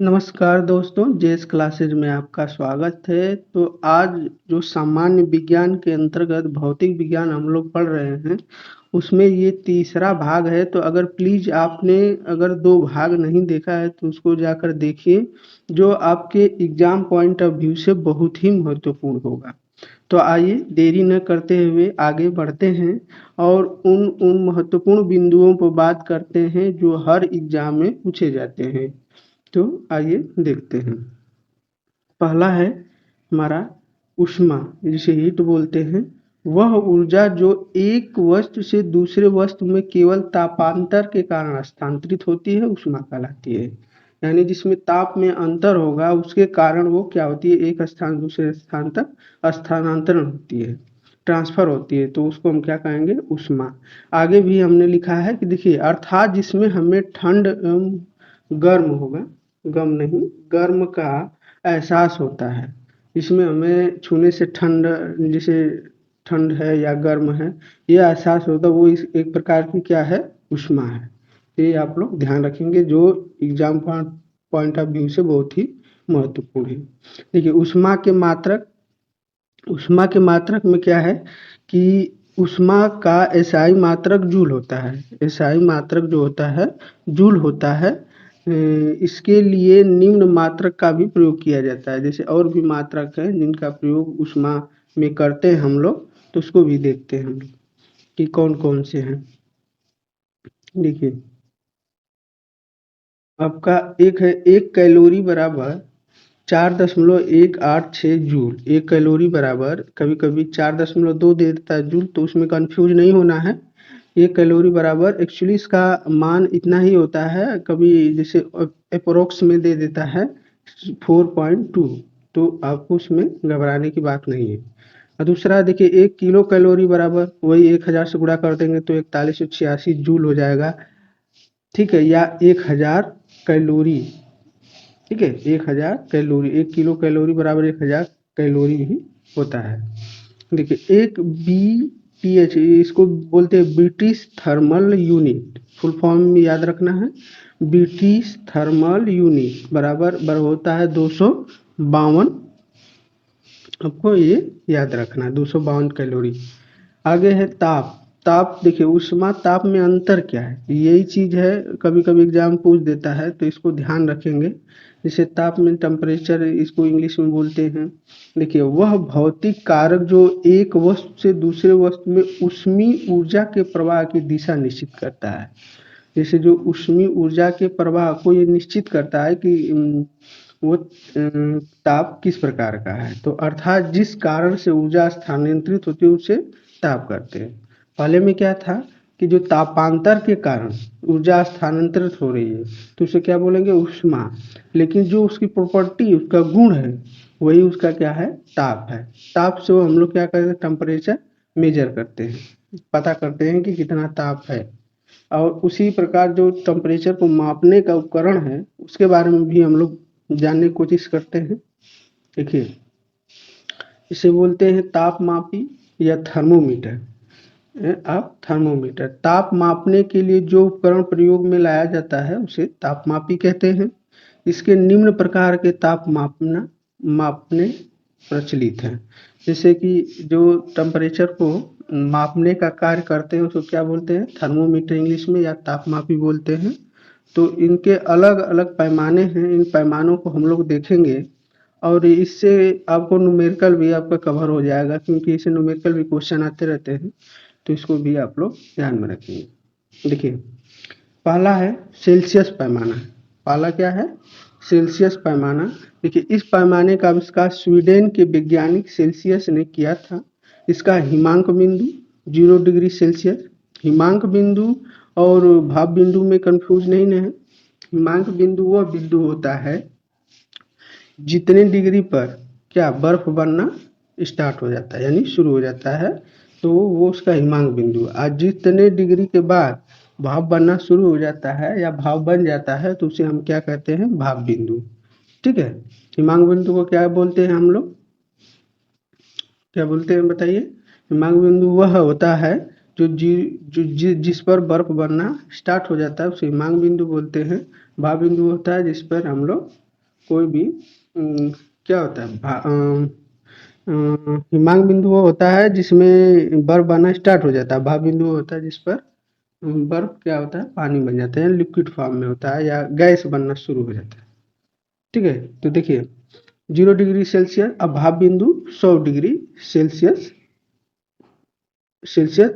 नमस्कार दोस्तों, JS classes में आपका स्वागत है। तो आज जो सामान्य विज्ञान के अंतर्गत भौतिक विज्ञान हम लोग पढ़ रहे हैं, उसमें ये तीसरा भाग है। तो अगर प्लीज आपने अगर 2 भाग नहीं देखा है तो उसको जाकर देखिए, जो आपके एग्जाम पॉइंट ऑफ व्यू से बहुत ही महत्वपूर्ण होगा। तो आइए देरी न करते हुए आगे बढ़ते हैं और उन महत्वपूर्ण बिंदुओं पर बात करते हैं जो हर एग्जाम में पूछे जाते हैं। तो आइए देखते हैं। पहला है हमारा ऊष्मा, जिसे हीट बोलते हैं। वह ऊर्जा जो एक वस्तु से दूसरे वस्तु में केवल तापांतर के कारण हस्तांतरित होती है, ऊष्मा कहलाती है। यानी जिसमें ताप में अंतर होगा उसके कारण वो क्या होती है, एक स्थान दूसरे स्थान तक स्थानांतरण होती है, ट्रांसफर होती है। तो उसको हम क्या कहेंगे, ऊष्मा। आगे भी हमने लिखा है कि देखिए, अर्थात जिसमें हमें ठंड एवं गर्म होगा, गम नहीं, गर्म का एहसास होता है। इसमें हमें छूने से ठंड, जैसे ठंड है या गर्म है, ये एहसास होता है, वो इस एक प्रकार की क्या है, ऊष्मा है। ये आप लोग ध्यान रखेंगे, जो एग्जाम पॉइंट ऑफ व्यू से बहुत ही महत्वपूर्ण है। देखिए, ऊष्मा के मात्रक में क्या है कि ऊष्मा का एसआई मात्रक जूल होता है। एसआई मात्रक जो होता है, जूल होता है। इसके लिए निम्न मात्रक का भी प्रयोग किया जाता है। जैसे और भी मात्रक हैं जिनका प्रयोग ऊष्मा में करते हैं हम लोग, तो उसको भी देखते हैं हम लोग कि कौन कौन से हैं। देखिए, आपका एक है, 1 कैलोरी बराबर 4.186 जूल। 1 कैलोरी बराबर, कभी कभी 4.2 दे देता है जूल, तो उसमें कंफ्यूज नहीं होना है। 1 कैलोरी बराबर एक्चुअली इसका मान इतना ही होता है, कभी जैसे अप्रोक्स में दे देता है 4.2, तो आपको उसमें घबराने की बात नहीं है। और दूसरा देखिए, 1 किलो कैलोरी बराबर वही 1000 से गुणा कर देंगे तो 4186 जूल हो जाएगा। ठीक है, या 1000 कैलोरी। ठीक है, 1000 कैलोरी, 1 किलो कैलोरी बराबर 1000 कैलोरी भी होता है। देखिए, एक BTH, इसको बोलते हैं British thermal unit. Full form में याद रखना है, ब्रिटिश थर्मल यूनिट बराबर बराबर होता है 252। आपको ये याद रखना है, 252 कैलोरी। आगे है ताप। ताप देखिए, ऊष्मा ताप में अंतर क्या है, यही चीज है, कभी कभी एग्जाम पूछ देता है, तो इसको ध्यान रखेंगे। जैसे ताप में टेम्परेचर, इसको इंग्लिश में बोलते हैं। देखिए, वह भौतिक कारक जो एक वस्तु से दूसरे वस्तु में ऊष्मीय ऊर्जा के प्रवाह की दिशा निश्चित करता है। जैसे जो ऊष्मीय ऊर्जा के प्रवाह को ये निश्चित करता है कि वो ताप किस प्रकार का है। तो अर्थात जिस कारण से ऊर्जा स्थानांतरित होती है उसे ताप करते हैं। पहले में क्या था कि जो तापांतर के कारण ऊर्जा स्थानांतरित हो रही है तो उसे क्या बोलेंगे, ऊष्मा। लेकिन जो उसकी प्रॉपर्टी, उसका गुण है, वही उसका क्या है, ताप है। ताप से वो हम लोग क्या करते हैं, टेम्परेचर मेजर करते हैं, पता करते हैं कि कितना ताप है। और उसी प्रकार जो टेम्परेचर को मापने का उपकरण है उसके बारे में भी हम लोग जानने की कोशिश करते हैं। देखिए, इसे बोलते हैं तापमापी या थर्मोमीटर। आप थर्मोमीटर, ताप मापने के लिए जो उपकरण प्रयोग में लाया जाता है उसे तापमापी कहते हैं। इसके निम्न प्रकार के ताप मापने प्रचलित हैं। जैसे कि जो टेम्परेचर को मापने का कार्य करते हैं उसको क्या बोलते हैं, थर्मोमीटर इंग्लिश में, या तापमापी बोलते हैं। तो इनके अलग अलग पैमाने हैं, इन पैमानों को हम लोग देखेंगे और इससे आपको न्यूमेरिकल भी आपका कवर हो जाएगा, क्योंकि इससे न्यूमेरिकल भी क्वेश्चन आते रहते हैं, तो इसको भी आप लोग ध्यान में रखेंगे। देखिए, पहला है सेल्सियस पैमाना। पहला क्या है, सेल्सियस पैमाना। देखिए, इस पैमाने का आविष्कार स्वीडन के वैज्ञानिक सेल्सियस ने किया था। इसका हिमांक बिंदु 0 डिग्री सेल्सियस। हिमांक बिंदु और भाप बिंदु में कंफ्यूज नहीं है। हिमांक बिंदु वह बिंदु होता है जितने डिग्री पर क्या बर्फ बनना स्टार्ट हो जाता है, यानी शुरू हो जाता है, तो वो उसका हिमांक बिंदु। आज जितने डिग्री के बाद भाप बनना शुरू हो जाता है या भाप बन जाता है तो उसे हम क्या कहते हैं, भाप बिंदु। ठीक है, हिमांक बिंदु को क्या बोलते हैं हम लोग, क्या बोलते हैं बताइए। हिमांक बिंदु वह होता है जिस पर बर्फ बनना स्टार्ट हो जाता है उसे हिमांक बिंदु बोलते हैं। भाप बिंदु होता है जिस पर हम लोग कोई भी क्या होता है हिमांक बिंदु वो होता है जिसमें बर्फ बनना स्टार्ट हो जाता है। भाप बिंदु वो होता है जिस पर बर्फ क्या होता है पानी बन जाता है, लिक्विड फॉर्म में होता है या गैस बनना शुरू हो जाता है। ठीक है, तो देखिए 0 डिग्री सेल्सियस, अब भाप बिंदु 100 डिग्री सेल्सियस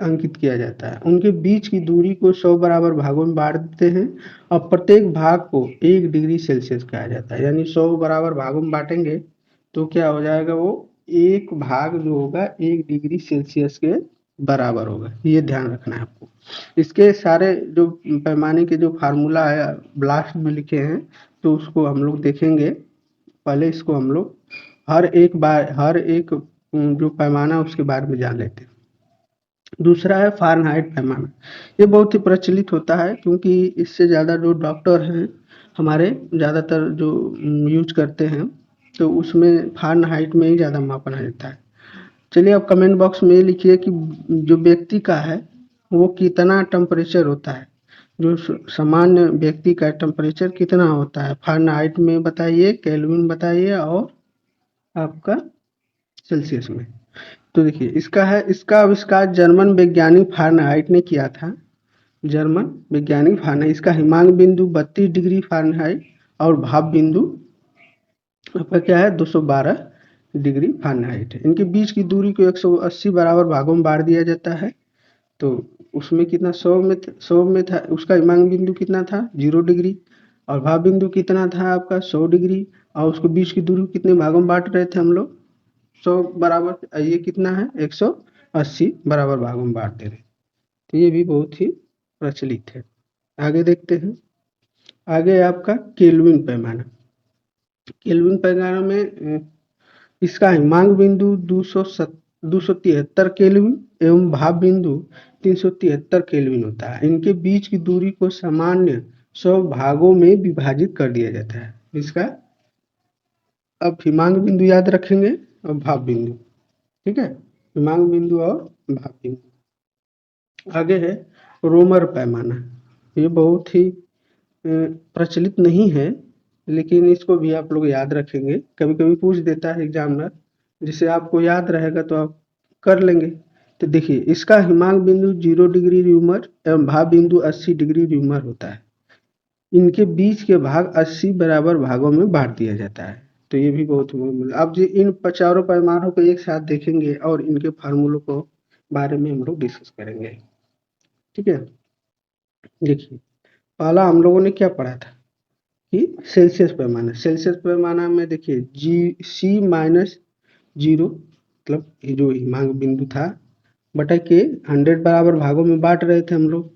अंकित किया जाता है। उनके बीच की दूरी को 100 बराबर भागों में बांट देते हैं और प्रत्येक भाग को 1 डिग्री सेल्सियस कहा जाता है। यानी 100 बराबर भागों में बांटेंगे तो क्या हो जाएगा, वो एक भाग जो होगा 1 डिग्री सेल्सियस के बराबर होगा। ये ध्यान रखना है आपको। इसके सारे जो पैमाने के जो फार्मूला है लास्ट में लिखे हैं, तो उसको हम लोग देखेंगे। पहले इसको हम लोग हर एक जो पैमाना उसके बारे में जान लेते हैं। दूसरा है फ़ारेनहाइट पैमाना। ये बहुत ही प्रचलित होता है क्योंकि इससे ज़्यादा जो डॉक्टर हैं हमारे ज़्यादातर जो यूज करते हैं, तो उसमें फ़ारेनहाइट में ही ज़्यादा मापा जाता है। चलिए आप कमेंट बॉक्स में ये लिखिए कि जो व्यक्ति का है वो कितना टेम्परेचर होता है, जो सामान्य व्यक्ति का टेम्परेचर कितना होता है, फ़ारेनहाइट में बताइए, केल्विन बताइए और आपका सेल्सियस में। तो देखिए इसका आविष्कार जर्मन वैज्ञानिक फ़ारेनहाइट ने किया था। जर्मन वैज्ञानिक फ़ारेनहाइट, इसका हिमांक बिंदु 32 डिग्री फ़ारेनहाइट और भाप बिंदु आपका क्या है 212 डिग्री फ़ारेनहाइट है। इनके बीच की दूरी को 180 बराबर भागों में बांट दिया जाता है। तो उसमें कितना 100 में था, उसका हिमांक बिंदु कितना था 0 डिग्री और भाप बिंदु कितना था आपका 100 डिग्री, और उसको बीच की दूरी कितने भागों में बांट रहे थे हम लोग 100 बराबर, ये कितना है 180 बराबर भागों में बांट दे रहे। तो ये भी बहुत ही प्रचलित है। आगे देखते हैं। आगे है आपका केल्विन पैमाना। केल्विन पैमाना में इसका हिमांक बिंदु 273 केल्विन एवं भाप बिंदु 373 केल्विन होता है। इनके बीच की दूरी को सामान्य 100 भागों में विभाजित कर दिया जाता है। इसका अब हिमांक बिंदु याद रखेंगे और भाप बिंदु, ठीक है, हिमांक बिंदु और भाप बिंदु। आगे है रोमर पैमाना। ये बहुत ही प्रचलित नहीं है, लेकिन इसको भी आप लोग याद रखेंगे। कभी कभी पूछ देता है एग्जामिनर, जिसे आपको याद रहेगा तो आप कर लेंगे। तो देखिए इसका हिमांक बिंदु 0 डिग्री र्यूमर एवं भाप बिंदु 80 डिग्री र्यूमर होता है। इनके बीच के भाग 80 बराबर भागों में बांट दिया जाता है। तो ये भी बहुत अब जी इन चारों पैमानों को एक साथ देखेंगे और इनके फार्मूलों को बारे में हम लोग डिस्कस करेंगे। ठीक है, देखिए पहला हम लोगों ने क्या पढ़ा था कि सेल्सियस पैमाना। सेल्सियस पैमाना में देखिए C-0 मतलब ये जो हिमांक बिंदु था बटा के 100 बराबर भागों में बांट रहे थे हम लोग,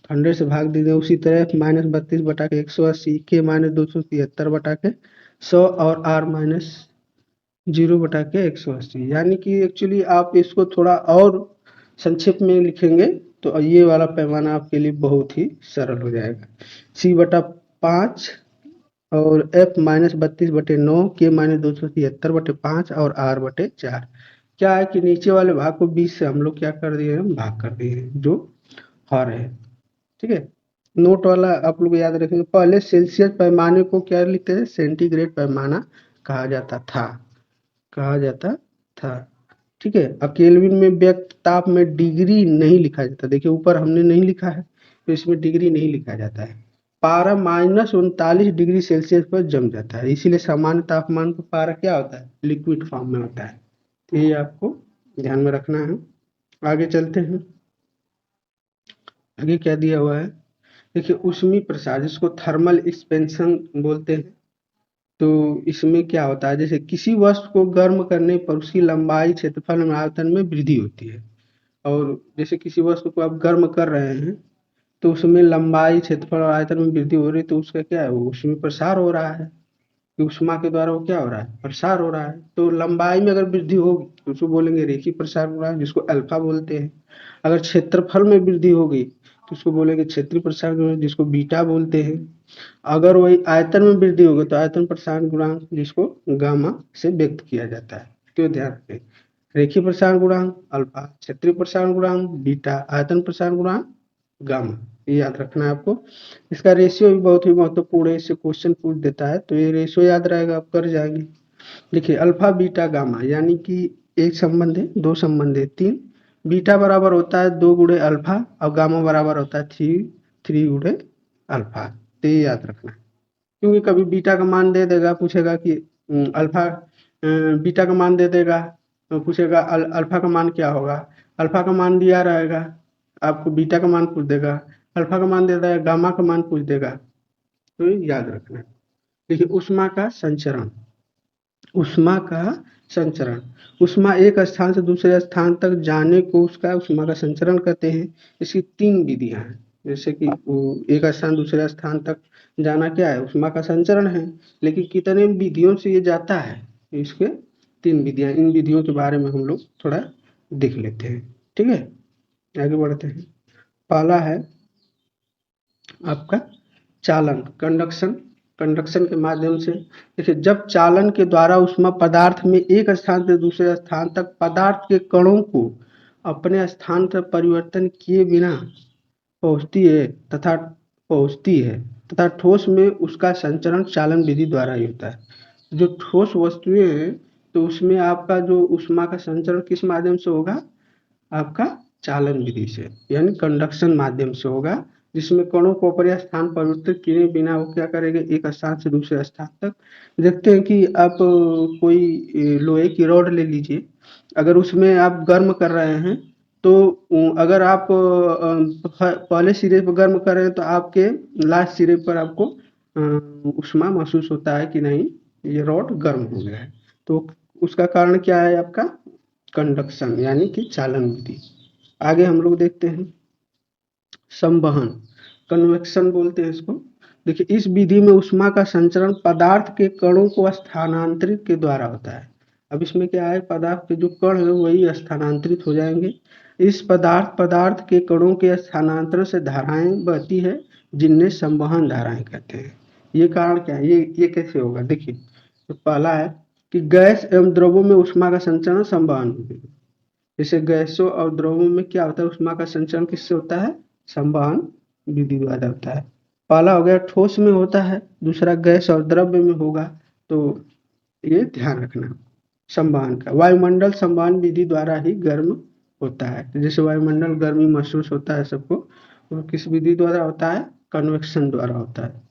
100 से भाग दीजिए। उसी तरह -32 बटा के 180, K-273 बटा के 100 और R-0 बटा के 180। यानी कि एक्चुअली आप इसको थोड़ा और संक्षेप में लिखेंगे तो ये वाला पैमाना आपके लिए बहुत ही सरल हो जाएगा। C/5 और F-32/9, K-273/5 और R/4। क्या है कि नीचे वाले भाग को 20 से हम लोग क्या कर दिए हैं, भाग कर दिए हैं, जो हर है। ठीक है, नोट वाला आप लोग याद रखेंगे। पहले सेल्सियस पैमाने को क्या लिखते हैं, सेंटीग्रेड पैमाना कहा जाता था, कहा जाता था। ठीक है, अब केल्विन में व्यक्त ताप में डिग्री नहीं लिखा जाता। देखिए ऊपर हमने नहीं लिखा है तो इसमें डिग्री नहीं लिखा जाता है। पारा -39 डिग्री सेल्सियस पर जम जाता है, इसीलिए सामान्य तापमान पर पारा क्या होता है, लिक्विड फॉर्म में होता है। तो ये आपको ध्यान में रखना है। आगे चलते हैं। आगे क्या दिया हुआ है, देखिए ऊष्मीय प्रसार जिसको थर्मल एक्सपेंशन बोलते हैं। तो इसमें क्या होता है, जैसे किसी वस्तु को गर्म करने पर उसकी लंबाई, क्षेत्रफल और आयतन में वृद्धि होती है। और जैसे किसी वस्तु को आप गर्म कर रहे हैं तो उसमें लंबाई, क्षेत्रफल और आयतन में वृद्धि हो रही है, तो उसका क्या है, वो उसमें प्रसार हो रहा है कि ऊष्मा के द्वारा वो क्या हो रहा है, प्रसार हो रहा है। तो लंबाई में अगर वृद्धि होगी तो उसको बोलेंगे रेखीय प्रसार हो रहा है, जिसको अल्फा बोलते हैं। अगर क्षेत्रफल में वृद्धि होगी तो उसको बोलेंगे क्षेत्रीय प्रसार गुणांक, जिसको बीटा बोलते हैं। अगर वही आयतन में वृद्धि होगी तो आयतन प्रसार गुणांक, जिसको गामा से व्यक्त किया जाता है। तो ध्यान रखें, रेखीय प्रसार गुणांक अल्फा, क्षेत्रीय प्रसार गुणांक बीटा, आयतन प्रसार गुणांक गामा। ये याद रखना है आपको। इसका रेशियो भी बहुत ही महत्वपूर्ण है, इससे क्वेश्चन पूछ देता है, तो ये रेशियो याद रहेगा, आप कर जाएंगे। देखिए अल्फा बीटा गामा, यानी कि एक संबंध है, दो संबंध है, तीन। बीटा बराबर होता है 2 गुणे अल्फा, और गामा बराबर होता है 3 गुणे अल्फा। तो ये याद रखना है, क्योंकि कभी बीटा का मान दे देगा, पूछेगा कि अल्फा, बीटा का मान दे देगा तो पूछेगा अल्फा का मान क्या होगा। अल्फा का मान दिया रहेगा, आपको बीटा का मान पूछ देगा। अल्फा का मान दे देगा, गामा का मान पूछ देगा। तो ये याद रखना है। देखिए ऊष्मा का संचरण, ऊष्मा का संचरण, ऊष्मा एक स्थान से दूसरे स्थान तक जाने को उसका ऊष्मा का संचरण कहते हैं। इसकी 3 विधियां हैं, जैसे कि वो एक स्थान दूसरे स्थान तक जाना क्या है, ऊष्मा का संचरण है। लेकिन कितने विधियों से ये जाता है, इसके 3 विधियां, इन विधियों के बारे में हम लोग थोड़ा देख लेते हैं। ठीक है, आगे बढ़ते हैं। पहला है आपका चालन, कंडक्शन, कंडक्शन के माध्यम से। देखिए जब चालन के द्वारा ऊष्मा पदार्थ में एक स्थान से दूसरे स्थान तक पदार्थ के कणों को अपने स्थान पर परिवर्तन किए बिना पहुंचती है तथा पहुंचती है तथा ठोस में उसका संचरण चालन विधि द्वारा ही होता है। जो ठोस वस्तुएं हैं तो उसमें आपका जो ऊष्मा का संचरण किस माध्यम से होगा, आपका चालन विधि से, यानी कंडक्शन माध्यम से होगा, जिसमें कणों को अपने स्थान परिवर्तित किए बिना वो क्या करेंगे, एक स्थान से दूसरे स्थान तक। देखते हैं कि आप कोई लोहे की रॉड ले लीजिए, अगर उसमें आप गर्म कर रहे हैं तो अगर आप पहले सिरे पर गर्म कर रहे हैं तो आपके लास्ट सिरे पर आपको ऊष्मा महसूस होता है कि नहीं, ये रॉड गर्म हो गया है। तो उसका कारण क्या है, आपका कंडक्शन यानी कि चालन विधि। आगे हम लोग देखते हैं संवहन, कन्वेक्शन बोलते हैं इसको। देखिए इस विधि में ऊष्मा का संचरण पदार्थ के कणों को स्थानांतरित के द्वारा होता है। अब इसमें क्या है, पदार्थ के जो कण है वही स्थानांतरित हो जाएंगे। इस पदार्थ पदार्थ के कणों के स्थानांतरण से धाराएं बहती है, जिन्हें संवहन धाराएं कहते हैं। ये कारण क्या है, ये कैसे होगा, देखिए तो पहला है कि गैस एवं द्रवों में ऊष्मा का संचरण संवहन होगा। जैसे गैसों और द्रवों में क्या होता है, ऊष्मा का संचरण किससे होता है, संवहन विधि द्वारा होता है। पहला हो गया ठोस में होता है, दूसरा गैस और द्रव्य में होगा। तो ये ध्यान रखना संवहन का। वायुमंडल संवहन विधि द्वारा ही गर्म होता है, तो जैसे वायुमंडल गर्मी महसूस होता है सबको, वो किस विधि द्वारा होता है, कन्वेक्शन द्वारा होता है।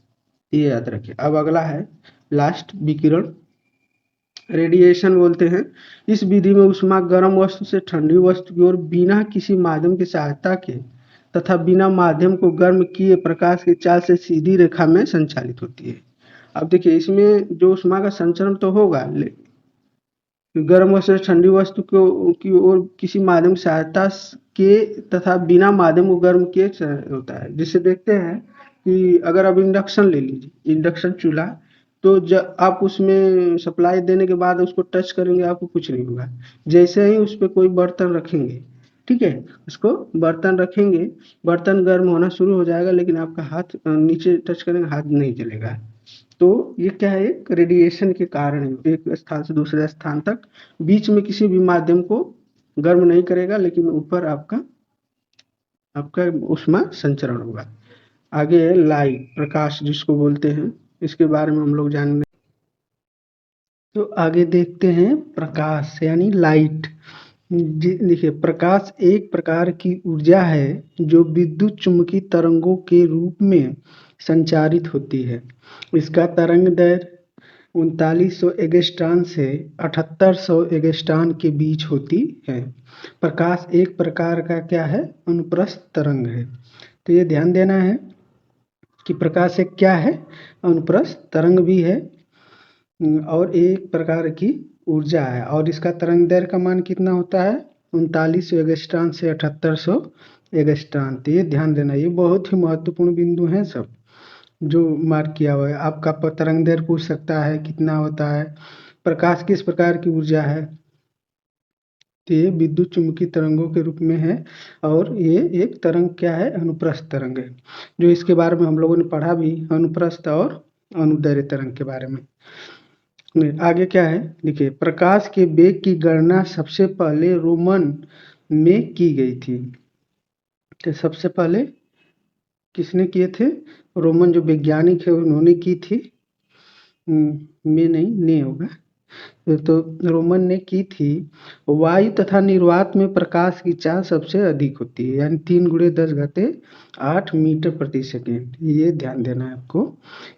ये याद रखिए। अब अगला है लास्ट, विकिरण, रेडिएशन बोलते हैं। इस विधि में ऊष्मा गर्म वस्तु से ठंडी वस्तु की ओर बिना किसी माध्यम की सहायता के तथा बिना माध्यम को गर्म किए प्रकाश की चाल से सीधी रेखा में संचालित होती है। अब देखिए इसमें जो ऊष्मा का संचरण तो होगा, गर्म वस्तु से ठंडी वस्तु को की ओर किसी माध्यम की सहायता के तथा बिना माध्यम को गर्म किए होता है। जिसे देखते हैं कि अगर आप इंडक्शन ले लीजिए, इंडक्शन चूल्हा, तो जब आप उसमें सप्लाई देने के बाद उसको टच करेंगे आपको कुछ नहीं होगा। जैसे ही उस पर कोई बर्तन रखेंगे, ठीक है, उसको बर्तन रखेंगे, बर्तन गर्म होना शुरू हो जाएगा, लेकिन आपका हाथ नीचे टच करेंगे, हाथ नहीं जलेगा। तो ये क्या है, एक रेडिएशन के कारण है, एक स्थान से दूसरे स्थान तक बीच में किसी भी माध्यम को गर्म नहीं करेगा, लेकिन ऊपर आपका आपका ऊष्मा संचरण होगा। आगे है लाइट, प्रकाश जिसको बोलते हैं, इसके बारे में हम लोग जानेंगे। तो आगे देखते हैं प्रकाश यानी लाइट। देखिए प्रकाश एक प्रकार की ऊर्जा है जो विद्युत चुम्बकीय तरंगों के रूप में संचारित होती है। इसका तरंग दैर्घ्य 3900 एंगस्ट्रॉम से 7800 एंगस्ट्रॉम के बीच होती है। प्रकाश एक प्रकार का क्या है, अनुप्रस्थ तरंग है। तो ये ध्यान देना है कि प्रकाश एक क्या है, अनुप्रस्थ तरंग भी है और एक प्रकार की ऊर्जा है, और इसका तरंग दैर्घ्य का मान कितना होता है, 3900 एंगस्ट्रॉम से 7800 एंगस्ट्रॉम। तो ये ध्यान देना, ये बहुत ही महत्वपूर्ण बिंदु हैं सब जो मार्क किया हुआ है। आपका तरंग दैर्घ्य पूछ सकता है कितना होता है, प्रकाश किस प्रकार की ऊर्जा है, तो ये विद्युत चुम्बकीय तरंगों के रूप में है, और ये एक तरंग क्या है, अनुप्रस्थ तरंग है, जो इसके बारे में हम लोगों ने पढ़ा भी, अनुप्रस्थ और अनुदैर्घ्य तरंग के बारे में। आगे क्या है, देखिए प्रकाश के वेग की गणना सबसे पहले रोमन में की गई थी। तो सबसे पहले किसने किए थे? रोमन जो वैज्ञानिक है उन्होंने की थी। में नहीं, ने होगा। तो रोमन ने की थी। वायु तथा निर्वात में प्रकाश की चाल सबसे अधिक होती है, यानी 3 × 10⁸ मीटर प्रति सेकेंड। ये ध्यान देना है आपको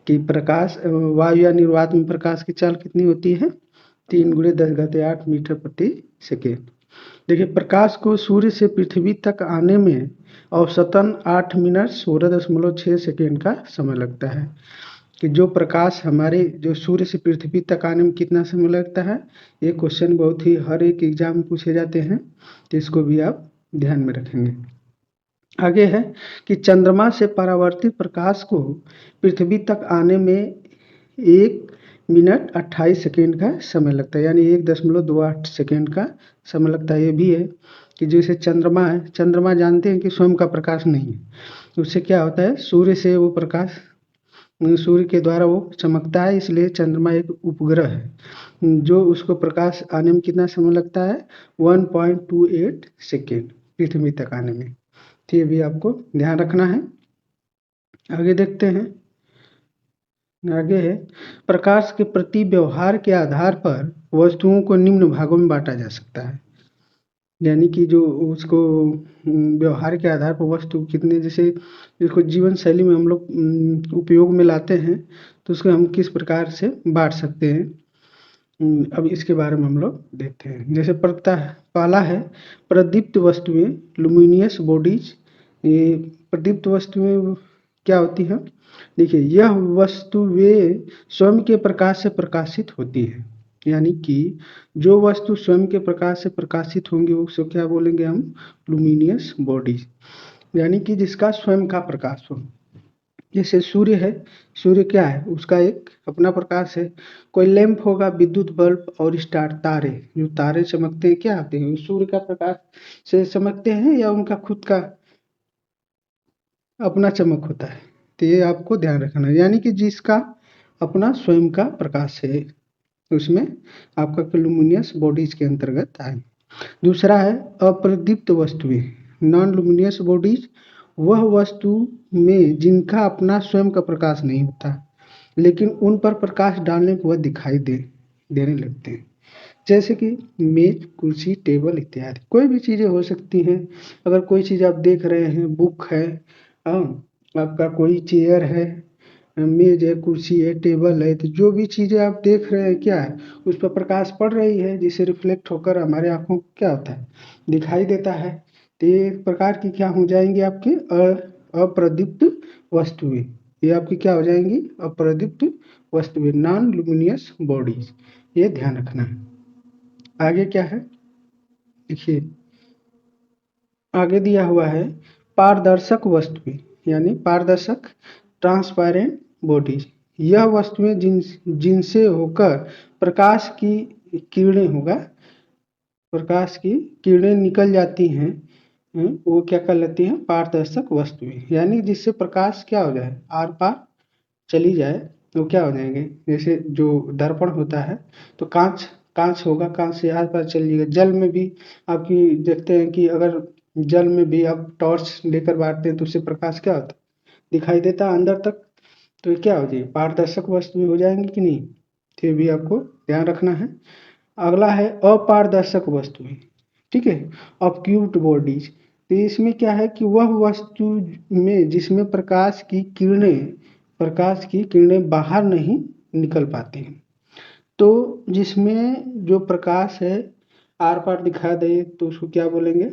कि प्रकाश वायु या निर्वात में प्रकाश की चाल कितनी होती है? 3 × 10⁸ मीटर प्रति सेकेंड। देखिए, प्रकाश को सूर्य से पृथ्वी तक आने में औसतन 8 मिनट 16.6 सेकेंड का समय लगता है। कि जो प्रकाश हमारे जो सूर्य से पृथ्वी तक आने में कितना समय लगता है, ये क्वेश्चन बहुत ही हर एक एग्जाम में पूछे जाते हैं, तो इसको भी आप ध्यान में रखेंगे। आगे है कि चंद्रमा से परावर्तित प्रकाश को पृथ्वी तक आने में 1 मिनट 28 सेकेंड का समय लगता है, यानी 1.28 सेकेंड का समय लगता है। ये भी है कि जैसे चंद्रमा है, चंद्रमा जानते हैं कि स्वयं का प्रकाश नहीं है, उससे क्या होता है, सूर्य से वो प्रकाश, सूर्य के द्वारा वो चमकता है, इसलिए चंद्रमा एक उपग्रह है। जो उसको प्रकाश आने में कितना समय लगता है? 1.28 सेकेंड पृथ्वी तक आने में। तो ये भी आपको ध्यान रखना है। आगे देखते हैं। आगे है, प्रकाश के प्रति व्यवहार के आधार पर वस्तुओं को निम्न भागों में बांटा जा सकता है। यानी कि जो उसको व्यवहार के आधार पर वस्तु कितने, जैसे जिसको जीवन शैली में हम लोग उपयोग में लाते हैं, तो उसको हम किस प्रकार से बांट सकते हैं, अब इसके बारे में हम लोग देखते हैं। जैसे पहला है प्रदीप्त वस्तुएं, लुमिनियस बॉडीज। ये प्रदीप्त वस्तुएं क्या होती हैं? देखिए, यह वस्तुएं स्वयं के प्रकाश से प्रकाशित होती है, यानी कि जो वस्तु स्वयं के प्रकाश से प्रकाशित होंगी उसको क्या बोलेंगे हम? लुमिनियस बॉडीज, यानी कि जिसका स्वयं का प्रकाश हो। जैसे सूर्य है, सूर्य क्या है? उसका एक अपना प्रकाश है। कोई लैंप होगा, विद्युत बल्ब और स्टार, तारे, जो तारे चमकते हैं क्या आते हैं? सूर्य का प्रकाश से चमकते हैं या उनका खुद का अपना चमक होता है? तो ये आपको ध्यान रखना है, यानी कि जिसका अपना स्वयं का प्रकाश है उसमें आपका लुमिनियस बॉडीज के अंतर्गत आए। दूसरा है अप्रदीप्त वस्तुएं, नॉन लुमिनियस बॉडीज, वह वस्तु में जिनका अपना स्वयं का प्रकाश नहीं होता, लेकिन उन पर प्रकाश डालने पर वह दिखाई देने लगते हैं। जैसे कि मेज, कुर्सी, टेबल इत्यादि। कोई भी चीज़ें हो सकती हैं। अगर कोई चीज़ आप देख रहे हैं, बुक है, आपका कोई चेयर है, मेज है, कुर्सी है, टेबल है, तो जो भी चीज़ें आप देख रहे हैं क्या है, उस पर प्रकाश पड़ रही है, जिससे रिफ्लेक्ट होकर हमारे आँखों को क्या होता है? दिखाई देता है। तो ये एक प्रकार की क्या हो जाएंगी? आपकी अप्रदीप्त वस्तुएं। ये आपकी क्या हो जाएंगी? अप्रदीप्त वस्तुएं, नॉन लुमिनियस बॉडीज। ये ध्यान रखना है। आगे क्या है? देखिए, आगे दिया हुआ है पारदर्शक वस्तुएं, यानी पारदर्शक, ट्रांसपेरेंट बॉडीज। यह वस्तुएं जिनसे होकर प्रकाश की किरणें होगा, प्रकाश की किरणें निकल जाती हैं, वो क्या कहलाती हैं? पारदर्शक वस्तुएं। यानी जिससे प्रकाश क्या हो जाए? आर पार चली जाए, तो क्या हो जाएंगे? जैसे जो दर्पण होता है, तो कांच, कांच होगा, कांच से आर पार चल जाएगा। जल में भी आपकी देखते हैं कि अगर जल में भी आप टॉर्च लेकर बांटते हैं तो उससे प्रकाश क्या होता है? दिखाई देता है अंदर तक। तो ये क्या हो जाएगी? पारदर्शक वस्तुएं हो जाएंगी कि नहीं? तो ये भी आपको ध्यान रखना है। अगला है अपारदर्शक वस्तुएं, ठीक है, ऑब्क्यूट बॉडीज। तो इसमें क्या है कि वह वस्तु में जिसमें प्रकाश की किरणें बाहर नहीं निकल पाती हैं। तो जिसमें जो प्रकाश है आर पार दिखा दे तो उसको क्या बोलेंगे?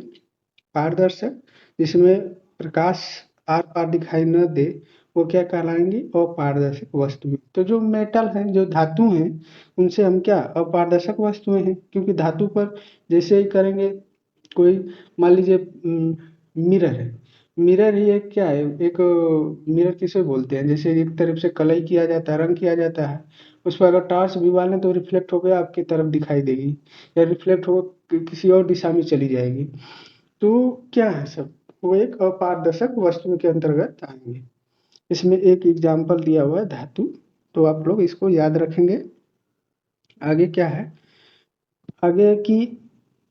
पारदर्शक। जिसमें प्रकाश आर पार दिखाई न दे वो क्या कहलाएंगी? अपारदर्शक वस्तुएं। तो जो मेटल हैं, जो धातु हैं, उनसे हम क्या? अपारदर्शक वस्तुएं हैं, क्योंकि धातु पर जैसे ही करेंगे, कोई मान लीजिए मिरर है, मिरर ही एक क्या है? एक मिरर किसे बोलते हैं? जैसे एक तरफ से कलई किया जाता है, रंग किया जाता है, उस पर अगर टॉर्च भी डालें तो रिफ्लेक्ट होकर आपकी तरफ दिखाई देगी, या रिफ्लेक्ट हो किसी और दिशा में चली जाएगी। तो क्या है सब? वो एक अपारदर्शक वस्तु के अंतर्गत आएंगे। इसमें एक एग्जाम्पल दिया हुआ है धातु, तो आप लोग इसको याद रखेंगे। आगे क्या है? आगे की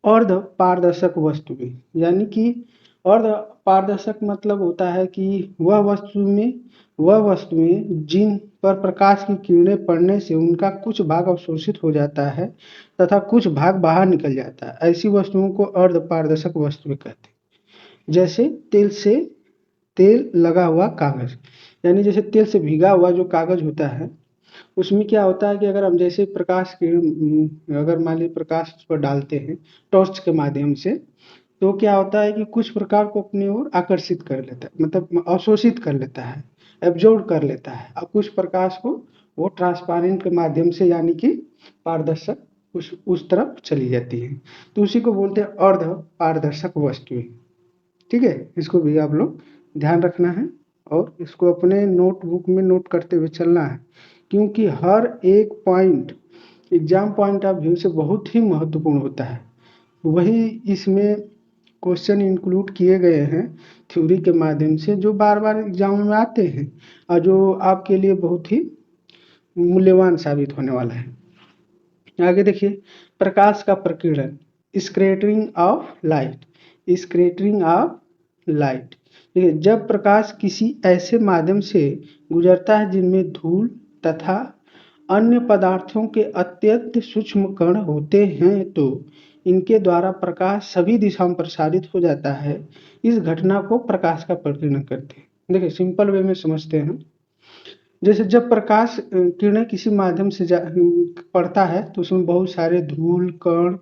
अर्ध पारदर्शक वस्तुएं, यानी कि अर्ध पारदर्शक मतलब होता है कि वह वस्तुएं जिन पर प्रकाश की किरणें पड़ने से उनका कुछ भाग अवशोषित हो जाता है तथा कुछ भाग बाहर निकल जाता है, ऐसी वस्तुओं को अर्ध पारदर्शक वस्तुएं कहते हैं। जैसे तेल लगा हुआ कागज, यानी जैसे तेल से भीगा हुआ जो कागज होता है, उसमें क्या होता है कि अगर हम जैसे अगर मान लीजिए प्रकाश उस पर डालते हैं टॉर्च के माध्यम से, तो क्या होता है कि कुछ प्रकार को अपनी ओर आकर्षित कर लेता है, मतलब अवशोषित कर लेता है, एब्जॉर्ब कर लेता है, और कुछ प्रकाश को वो ट्रांसपेरेंट के माध्यम से यानी कि पारदर्शक उस तरफ चली जाती है, तो उसी को बोलते हैं अर्ध पारदर्शक वस्तुएं। ठीक है, इसको भी आप लोग ध्यान रखना है और इसको अपने नोटबुक में नोट करते हुए चलना है, क्योंकि हर एक point exam point of view से बहुत ही महत्वपूर्ण होता है। वही इसमें क्वेश्चन इंक्लूड किए गए हैं थ्योरी के माध्यम से, जो बार बार एग्जाम में आते हैं और जो आपके लिए बहुत ही मूल्यवान साबित होने वाला है। आगे देखिए, प्रकाश का प्रकीर्णन, scattering of light. Scattering of light, देखिए जब प्रकाश किसी ऐसे माध्यम से गुजरता है जिनमें धूल तथा अन्य पदार्थों के अत्यंत सूक्ष्म कण होते हैं, तो इनके द्वारा प्रकाश सभी दिशाओं में प्रसारित हो जाता है। इस घटना को प्रकाश का प्रकीर्णन कहते हैं। देखिए सिंपल वे में समझते हैं, जैसे जब प्रकाश किरणें किसी माध्यम से पड़ता है तो उसमें बहुत सारे धूल कण,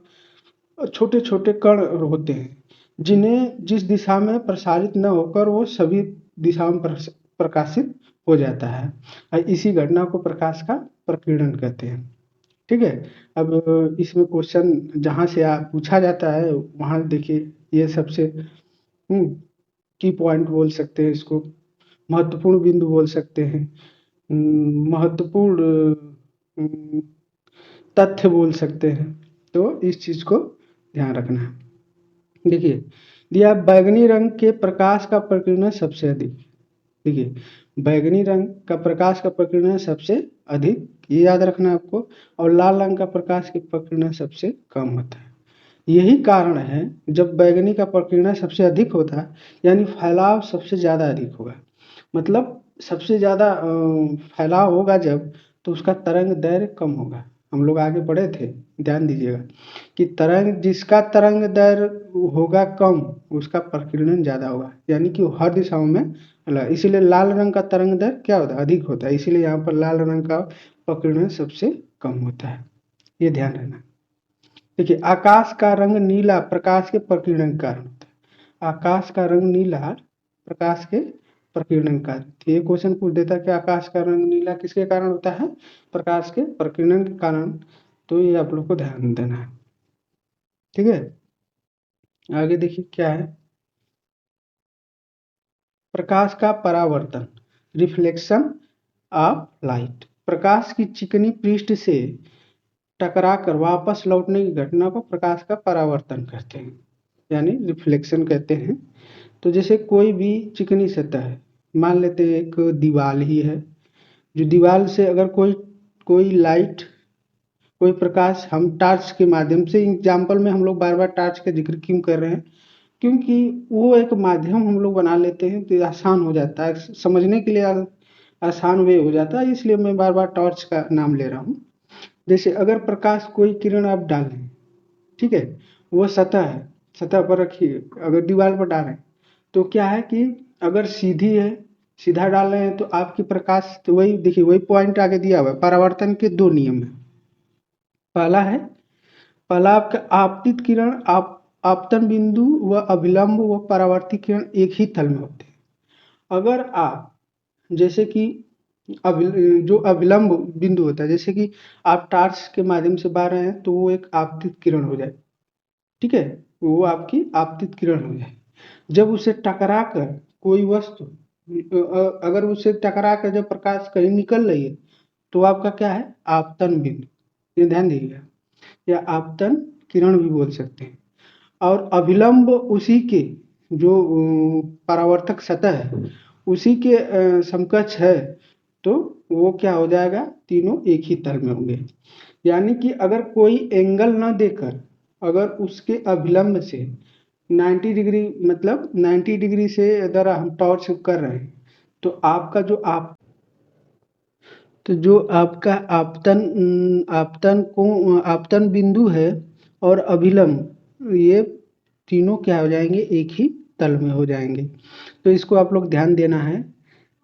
छोटे छोटे कण होते हैं, जिन्हें जिस दिशा में प्रसारित न होकर वो सभी दिशाओं में प्रकाशित हो जाता है, और इसी घटना को प्रकाश का प्रकीर्णन कहते हैं। ठीक है, अब इसमें क्वेश्चन जहाँ से पूछा जाता है वहाँ देखिए, ये सबसे की पॉइंट बोल सकते हैं, इसको महत्वपूर्ण बिंदु बोल सकते हैं, महत्वपूर्ण अम, तथ्य बोल सकते हैं, तो इस चीज को ध्यान रखना है। देखिए दिया बैगनी रंग के प्रकाश का प्रकीर्णन सबसे अधिक। देखिए बैगनी रंग का प्रकाश का प्रकीर्णन सबसे अधिक, ये याद रखना आपको, और लाल रंग का प्रकाश के प्रकीर्णन सबसे कम होता है। यही कारण है जब बैगनी का प्रकीर्णन सबसे अधिक होता है यानी फैलाव सबसे ज़्यादा अधिक होगा, मतलब सबसे ज़्यादा फैलाव होगा जब, तो उसका तरंग दैर्घ्य कम होगा। हम लोग आगे बढ़े थे, ध्यान दीजिएगा कि जिसका तरंग दैर्घ्य होगा कम उसका प्रकीर्णन ज़्यादा होगा, यानी कि वो हर दिशाओं में अलग। इसीलिए लाल रंग का तरंग दैर्घ्य क्या होता है, अधिक होता है, इसीलिए यहाँ पर लाल रंग का प्रकीर्णन सबसे कम होता है, ये ध्यान रखना। देखिए आकाश का रंग नीला प्रकाश के प्रकीर्णन के कारण होता है। आकाश का रंग नीला प्रकाश के प्रकीर्णन कारण, तो ये क्वेश्चन पूछ देता है कि आकाश का रंग नीला किसके कारण होता है, प्रकाश के प्रकीर्णन के कारण, तो ये आप लोग को ध्यान देना है। ठीक है, आगे देखिए क्या है, प्रकाश का परावर्तन, रिफ्लेक्शन ऑफ लाइट। प्रकाश की चिकनी पृष्ठ से टकराकर वापस लौटने की घटना को प्रकाश का परावर्तन कहते हैं, यानी रिफ्लेक्शन कहते हैं। तो जैसे कोई भी चिकनी सतह है, मान लेते हैं एक दीवार ही है, जो दीवार से अगर कोई कोई लाइट कोई प्रकाश हम टार्च के माध्यम से, एग्जाम्पल में हम लोग बार बार टार्च का जिक्र क्यों कर रहे हैं, क्योंकि वो एक माध्यम हम लोग बना लेते हैं तो आसान हो जाता है समझने के लिए, आसान वे हो जाता है, इसलिए मैं बार बार टॉर्च का नाम ले रहा हूँ। जैसे अगर प्रकाश कोई किरण आप डालें, ठीक है, वो सतह है, सतह पर रखिए, अगर दीवार पर डालें तो क्या है कि अगर सीधी है, सीधा डाल रहे हैं तो आपकी प्रकाश, तो वही देखिए वही पॉइंट आगे दिया हुआ है, परावर्तन के दो नियम है। पहला है, पहला आपका आपतित किरण आपतन बिंदु व अभिलंब व परावर्तित किरण एक ही तल में होते हैं। अगर आप जैसे कि जो अभिलंब बिंदु होता है, जैसे कि आप टार्च के माध्यम से बाहर रहे हैं तो वो एक आपतित किरण हो जाए, ठीक है, वो आपकी आपतित किरण हो जाए। जब उसे टकरा कर कोई वस्तु, अगर उसे टकरा कर जब प्रकाश कहीं निकल रही है तो आपका क्या है, आपतन बिंदु, ये ध्यान दीजिएगा, या आपतन किरण भी बोल सकते हैं। और अभिलंब उसी के जो परावर्तक सतह है उसी के समकक्ष है, तो वो क्या हो जाएगा, तीनों एक ही तल में होंगे। यानी कि अगर कोई एंगल न देकर अगर उसके अभिलंब से 90 डिग्री मतलब 90 डिग्री से अगर हम टॉर्च कर रहे हैं तो आपका जो आप तो जो आपका आपतन बिंदु है और अभिलंब ये तीनों क्या हो जाएंगे, एक ही तल में हो जाएंगे। तो इसको आप लोग ध्यान देना है।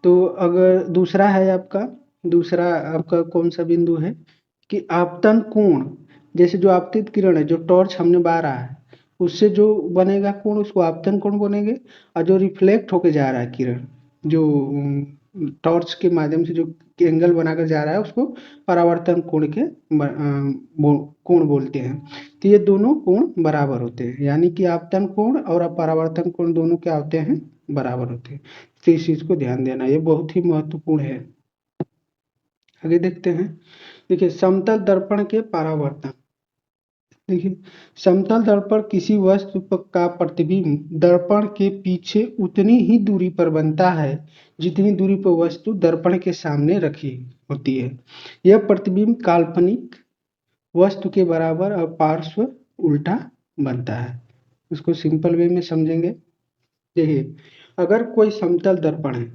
तो अगर दूसरा आपका कौन सा बिंदु है कि आपतन कोण, जैसे जो आपतित किरण है जो टॉर्च हमने बारा है उससे जो बनेगा कोण उसको आपतन कोण बोलेंगे। और जो रिफ्लेक्ट होके जा रहा है किरण जो टॉर्च के माध्यम से जो एंगल बनाकर जा रहा है उसको परावर्तन कोण के कोण बोलते हैं। तो ये दोनों कोण बराबर होते हैं, यानी कि आपतन कोण और परावर्तन कोण दोनों क्या होते हैं, बराबर होते हैं। तो इस चीज को ध्यान देना, ये बहुत ही महत्वपूर्ण है। आगे देखते हैं। देखिए समतल दर्पण के परावर्तन। देखिए समतल दर्पण किसी वस्तु का प्रतिबिंब दर्पण के पीछे उतनी ही दूरी पर बनता है जितनी दूरी पर वस्तु दर्पण के सामने रखी होती है। यह प्रतिबिंब काल्पनिक वस्तु के बराबर और पार्श्व उल्टा बनता है। इसको सिंपल वे में समझेंगे। देखिए अगर कोई समतल दर्पण है,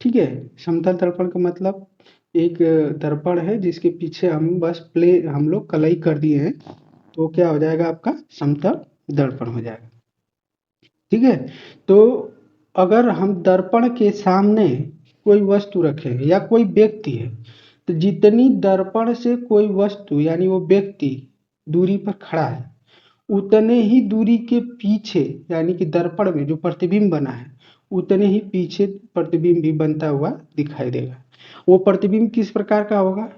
ठीक है, समतल दर्पण का मतलब एक दर्पण है जिसके पीछे हम बस हम लोग कलई कर दिए हैं तो क्या हो जाएगा, आपका समतल दर्पण हो जाएगा। ठीक है। तो अगर हम दर्पण के सामने कोई वस्तु रखें या कोई व्यक्ति है तो जितनी दर्पण से कोई वस्तु यानी वो व्यक्ति दूरी पर खड़ा है उतने ही दूरी के पीछे यानी कि दर्पण में जो प्रतिबिंब बना है उतने ही पीछे प्रतिबिंब भी बनता हुआ दिखाई देगा। वो प्रतिबिंब किस प्रकार का होगा,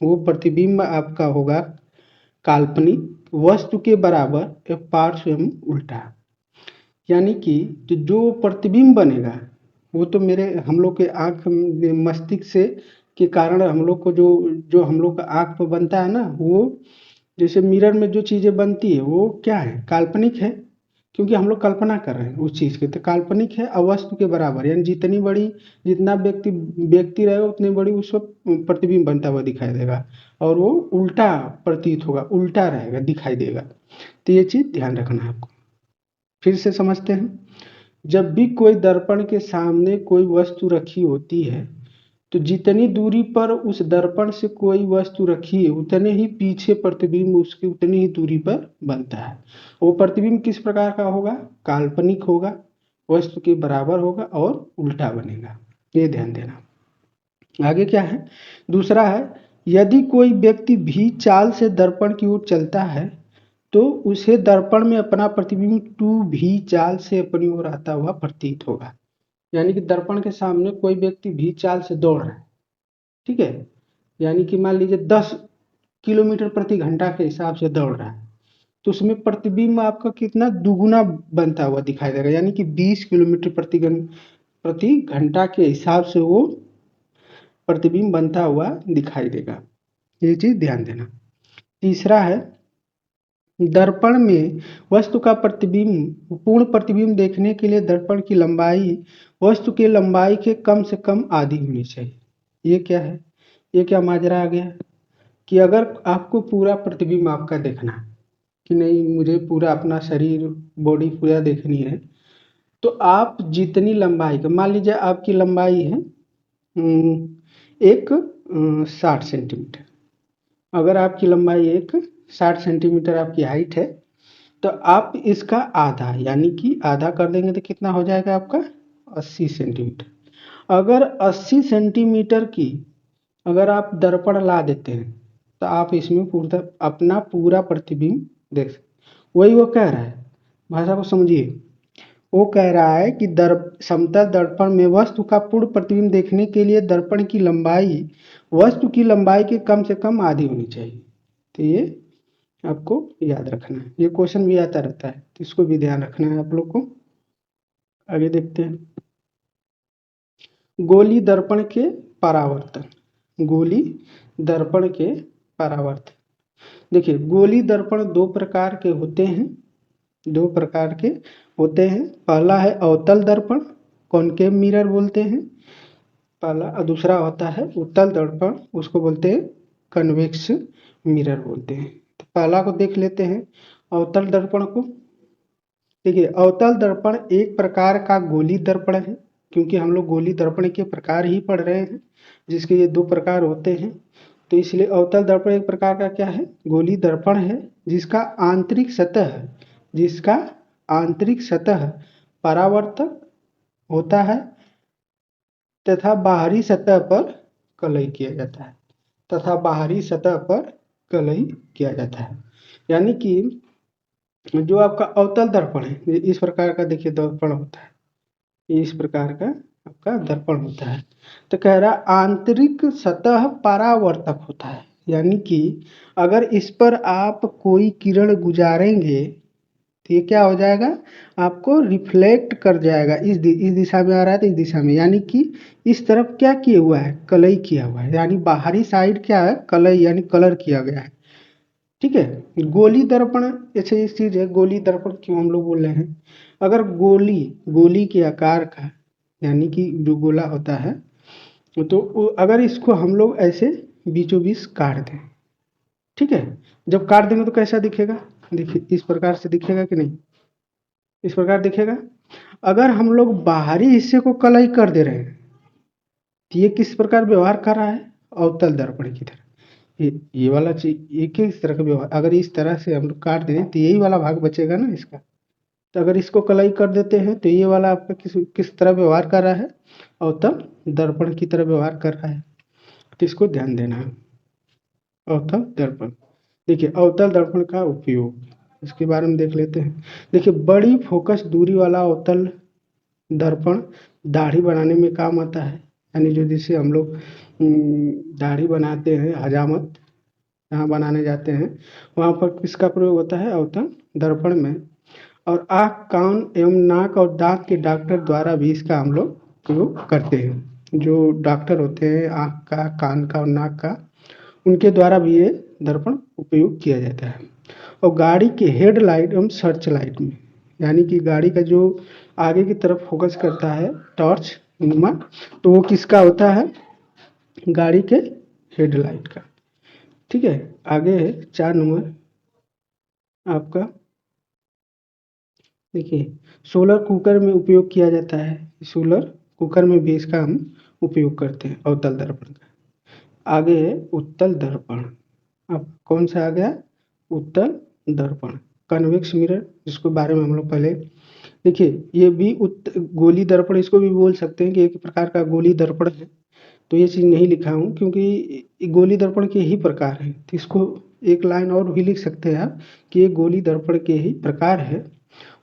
वो प्रतिबिंब आपका होगा काल्पनिक वस्तु के बराबर एक पार्श्व एवं उल्टा। यानी कि जो प्रतिबिंब बनेगा वो तो मेरे हम लोग के आँख मस्तिष्क से के कारण हम लोग को जो जो हम लोग का आँख पर बनता है ना, वो जैसे मिरर में जो चीज़ें बनती है वो क्या है, काल्पनिक है, क्योंकि हम लोग कल्पना कर रहे हैं उस चीज़ की। तो काल्पनिक है अवस्तु के बराबर, यानी जितनी बड़ी जितना व्यक्ति व्यक्ति रहेगा उतनी बड़ी उसको प्रतिबिंब बनता हुआ दिखाई देगा और वो उल्टा प्रतीत होगा, उल्टा रहेगा, दिखाई देगा। तो ये चीज़ ध्यान रखना है आपको। फिर से समझते हैं। जब भी कोई दर्पण के सामने कोई वस्तु रखी होती है तो जितनी दूरी पर उस दर्पण से कोई वस्तु रखी है उतने ही पीछे प्रतिबिंब उसकी उतनी ही दूरी पर बनता है। वो प्रतिबिंब किस प्रकार का होगा, काल्पनिक होगा, वस्तु के बराबर होगा और उल्टा बनेगा। ये ध्यान देना। आगे क्या है, दूसरा है यदि कोई व्यक्ति भी चाल से दर्पण की ओर चलता है तो उसे दर्पण में अपना प्रतिबिंब टू भी चाल से अपनी ओर आता हुआ प्रतीत होगा। यानी कि दर्पण के सामने कोई व्यक्ति भी चाल से दौड़ रहा है, ठीक है, यानी कि मान लीजिए 10 किलोमीटर प्रति घंटा के हिसाब से दौड़ रहा है तो उसमें प्रतिबिंब आपका कितना दुगुना बनता हुआ दिखाई देगा, यानी कि 20 किलोमीटर प्रति घंटा के हिसाब से वो प्रतिबिंब बनता हुआ दिखाई देगा। ये चीज ध्यान देना। तीसरा है दर्पण में वस्तु का प्रतिबिंब पूर्ण प्रतिबिंब देखने के लिए दर्पण की लंबाई वस्तु की लंबाई के कम से कम आधी होनी चाहिए। ये क्या है, ये क्या माजरा आ गया कि अगर आपको पूरा प्रतिबिंब आपका देखना है कि नहीं मुझे पूरा अपना शरीर बॉडी पूरा देखनी है तो आप जितनी लंबाई का मान लीजिए आपकी लंबाई है एक 60 सेंटीमीटर, अगर आपकी लंबाई एक 60 सेंटीमीटर आपकी हाइट है तो आप इसका आधा यानी कि आधा कर देंगे तो कितना हो जाएगा आपका 80 सेंटीमीटर। अगर 80 सेंटीमीटर की अगर आप दर्पण ला देते हैं तो आप इसमें पूरा अपना पूरा प्रतिबिंब देख सकते। वही वो कह रहा है, भाषा को समझिए। वो कह रहा है कि समतल दर्पण में वस्तु का पूर्ण प्रतिबिंब देखने के लिए दर्पण की लंबाई वस्तु की लंबाई के कम से कम आधी होनी चाहिए। तो ये आपको याद रखना है, ये क्वेश्चन भी आता रहता है तो इसको भी ध्यान रखना है आप लोग को। आगे देखते हैं। गोली दर्पण के परावर्तन। गोली दर्पण के परावर्तन। देखिए गोली दर्पण दो प्रकार के होते हैं, दो प्रकार के होते हैं। पहला है अवतल दर्पण, कॉनकेव मिरर बोलते हैं पहला, और दूसरा होता है उत्तल दर्पण, उसको बोलते हैं कन्वेक्स मिरर बोलते हैं। तो पहला को देख लेते हैं अवतल दर्पण को। देखिए अवतल दर्पण एक प्रकार का गोली दर्पण है, क्योंकि हम लोग गोली दर्पण के प्रकार ही पढ़ रहे हैं, जिसके ये दो प्रकार होते हैं। तो इसलिए अवतल दर्पण एक प्रकार का क्या है, गोली दर्पण है, जिसका जिसका आंतरिक सतह परावर्तक होता है तथा बाहरी सतह पर कलई किया जाता है यानी कि जो आपका अवतल दर्पण है, ये इस प्रकार का देखिए दर्पण होता है, ये इस प्रकार का आपका दर्पण होता है। तो कह रहा आंतरिक सतह परावर्तक होता है, यानी कि अगर इस पर आप कोई किरण गुजारेंगे तो ये क्या हो जाएगा, आपको रिफ्लेक्ट कर जाएगा। इस दिशा में आ रहा है तो इस दिशा में, यानी कि इस तरफ क्या किया हुआ है, कलई किया हुआ है, यानी बाहरी साइड क्या है, कलई यानी कलर किया गया है। ठीक है। गोली दर्पण ऐसे एक चीज है, गोली दर्पण क्यों हम लोग बोल रहे हैं, अगर गोली के आकार का, यानी कि जो गोला होता है, तो अगर इसको हम लोग ऐसे बीचों बीच काट दें, ठीक है, जब काट देंगे तो कैसा दिखेगा, देखिए इस प्रकार से दिखेगा कि नहीं, इस प्रकार दिखेगा। अगर हम लोग बाहरी हिस्से को कलई कर दे रहे हैं तो ये किस प्रकार व्यवहार कर रहा है, अवतल दर्पण की तरह। ये वाला चीज एक ही तरह का व्यवहार, अगर इस तरह से हम लोग काट दें तो यही वाला भाग बचेगा ना इसका। तो अगर इसको कलई कर देते हैं तो ये वाला आपका किस तरह व्यवहार कर रहा है, अवतल दर्पण की तरह व्यवहार कर रहा है। तो इसको ध्यान देना है। अवतल दर्पण, देखिए अवतल दर्पण का उपयोग, इसके बारे में देख लेते हैं। देखिए बड़ी फोकस दूरी वाला अवतल दर्पण दाढ़ी बनाने में काम आता है, यानी जो जिसे हम लोग दाढ़ी बनाते हैं, हजामत जहाँ बनाने जाते हैं वहाँ पर किसका प्रयोग होता है, अवतल दर्पण में। और आँख, कान एवं नाक और दांत के डॉक्टर द्वारा भी इसका हम लोग प्रयोग करते हैं। जो डॉक्टर होते हैं आँख का, कान का और नाक का, उनके द्वारा भी ये दर्पण उपयोग किया जाता है। और गाड़ी के हेडलाइट एवं सर्च लाइट में, यानी कि गाड़ी का जो आगे की तरफ फोकस करता है टॉर्च नुमा, तो वो किसका होता है, गाड़ी के हेडलाइट का। ठीक है। आगे है 4 नंबर आपका, देखिए सोलर कुकर में उपयोग किया जाता है, सोलर कुकर में भी इसका हम उपयोग करते हैं अवतल दर्पण का। आगे है उत्तल दर्पण, अब कौन सा आ गया, उत्तल दर्पण, कन्वेक्स मिरर, जिसके बारे में हम लोग पहले, देखिए ये भी गोली दर्पण इसको भी बोल सकते हैं कि एक प्रकार का गोली दर्पण है। तो ये चीज़ नहीं लिखा हूँ क्योंकि ये गोली दर्पण के ही प्रकार है, तो इसको एक लाइन और भी लिख सकते हैं आप कि ये गोली दर्पण के ही प्रकार है।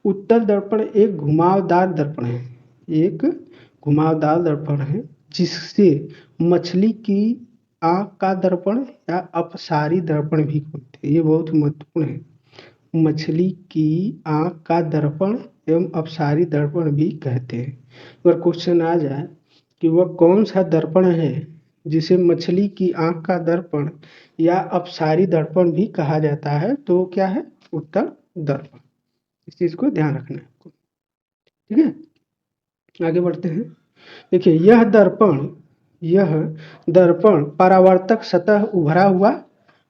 उत्तल दर्पण एक घुमावदार दर्पण है, एक घुमावदार दर्पण है, जिससे मछली की आँख का दर्पण या अपसारी दर्पण भी बोलते हैं, ये बहुत महत्वपूर्ण है। मछली की आँख का दर्पण एवं अपसारी दर्पण भी कहते हैं। अगर क्वेश्चन आ जाए कि वह कौन सा दर्पण है जिसे मछली की आँख का दर्पण या अपसारी दर्पण भी कहा जाता है, तो क्या है, उत्तल दर्पण। इस चीज को ध्यान रखना है आपको। ठीक है, आगे बढ़ते हैं। देखिए यह दर्पण परावर्तक सतह उभरा हुआ